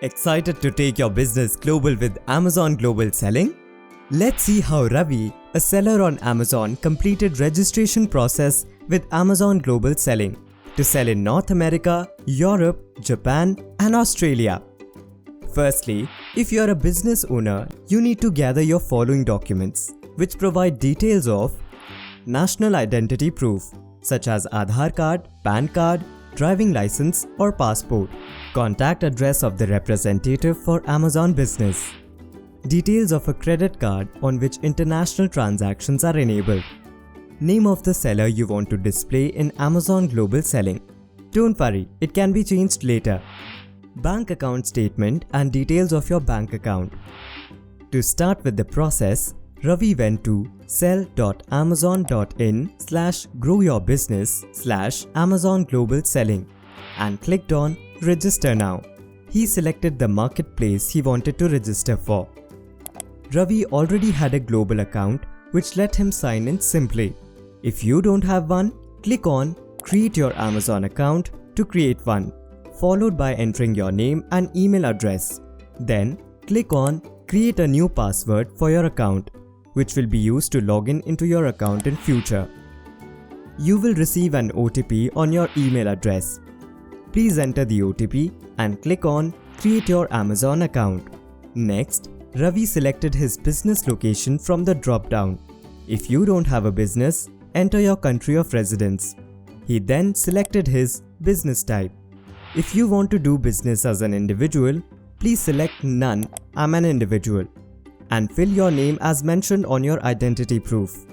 Excited to take your business global with Amazon Global Selling? Let's see how Ravi, a seller on Amazon, completed registration process with Amazon Global Selling to sell in North America, Europe, Japan, and Australia. Firstly, if you are a business owner, you need to gather your following documents, which provide details of national identity proof, such as Aadhaar card, PAN card, driving license or passport, contact address of the representative for Amazon Business, details of a credit card on which international transactions are enabled, name of the seller you want to display in Amazon Global Selling. Don't worry, it can be changed later. Bank account statement and details of your bank account. To start with the process, Ravi went to sell.amazon.in/growyourbusiness/Amazon Global Selling and clicked on Register Now. He selected the marketplace he wanted to register for. Ravi already had a global account which let him sign in simply. If you don't have one, click on Create your Amazon account to create one, followed by entering your name and email address. Then click on Create a new password for your account, which will be used to log in into your account in future. You will receive an OTP on your email address. Please enter the OTP and click on Create your Amazon account. Next, Ravi selected his business location from the drop-down. If you don't have a business, enter your country of residence. He then selected his business type. If you want to do business as an individual, please select None, I'm an individual, and fill your name as mentioned on your identity proof.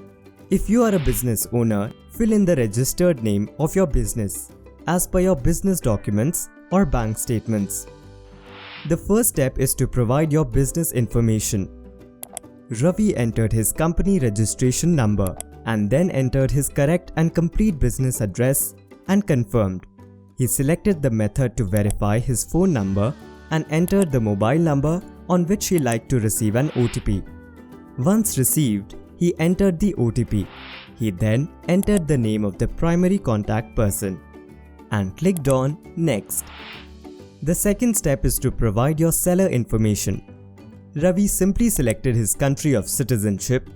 If you are a business owner, fill in the registered name of your business as per your business documents or bank statements. The first step is to provide your business information. Ravi entered his company registration number and then entered his correct and complete business address and confirmed. He selected the method to verify his phone number and entered the mobile number on which he liked to receive an OTP. Once received, he entered the OTP. He then entered the name of the primary contact person and clicked on Next. The second step is to provide your seller information. Ravi simply selected his country of citizenship,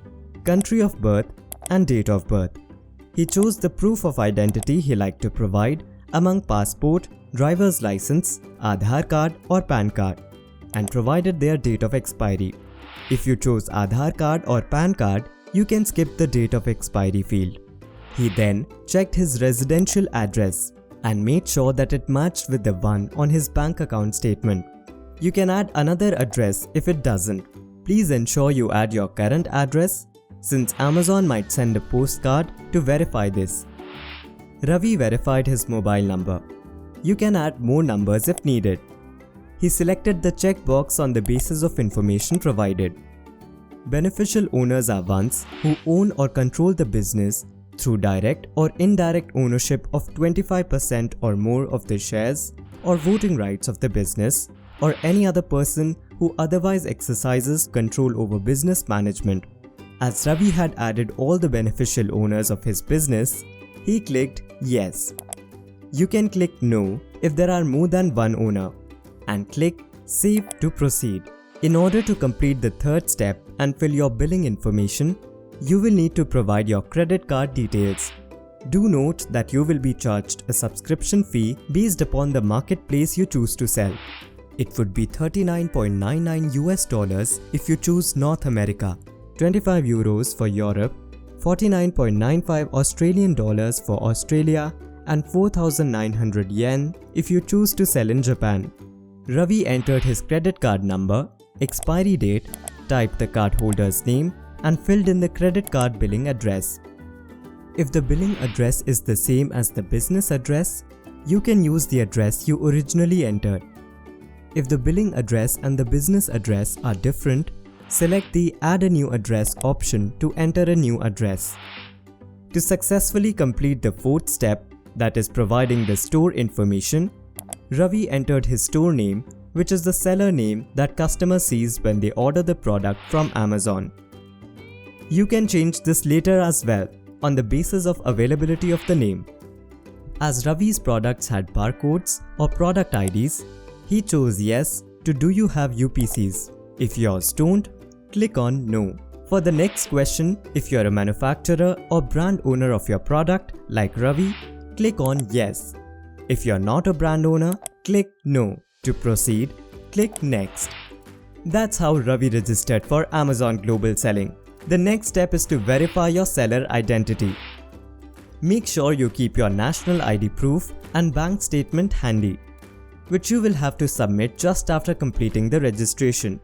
country of birth, and date of birth. He chose the proof of identity he liked to provide among passport, driver's license, Aadhaar card, or PAN card, and provided their date of expiry. If you chose Aadhaar card or PAN card, you can skip the date of expiry field. He then checked his residential address and made sure that it matched with the one on his bank account statement. You can add another address if it doesn't. Please ensure you add your current address, since Amazon might send a postcard to verify this. Ravi verified his mobile number. You can add more numbers if needed. He selected the checkbox on the basis of information provided. Beneficial owners are ones who own or control the business through direct or indirect ownership of 25% or more of the shares or voting rights of the business, or any other person who otherwise exercises control over business management. As Ravi had added all the beneficial owners of his business, he clicked Yes. You can click No if there are more than one owner, and click Save to proceed. In order to complete the third step and fill your billing information, you will need to provide your credit card details. Do note that you will be charged a subscription fee based upon the marketplace you choose to sell. It would be $39.99 if you choose North America, 25 euros for Europe, 49.95 Australian dollars for Australia, and 4,900 yen if you choose to sell in Japan. Ravi entered his credit card number, expiry date, typed the cardholder's name, and filled in the credit card billing address. If the billing address is the same as the business address, you can use the address you originally entered. If the billing address and the business address are different, select the Add a new address option to enter a new address. To successfully complete the fourth step, that is providing the store information, Ravi entered his store name, which is the seller name that customer sees when they order the product from Amazon. You can change this later as well on the basis of availability of the name. As Ravi's products had barcodes or product IDs, he chose yes to do you have UPCs? If yours don't, click on No. For the next question, if you're a manufacturer or brand owner of your product like Ravi, click on Yes. If you're not a brand owner, click No. To proceed, click Next. That's how Ravi registered for Amazon Global Selling. The next step is to verify your seller identity. Make sure you keep your national ID proof and bank statement handy, which you will have to submit just after completing the registration.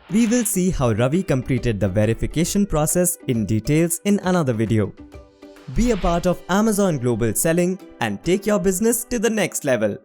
We will see how Ravi completed the verification process in details in another video. Be a part of Amazon Global Selling and take your business to the next level.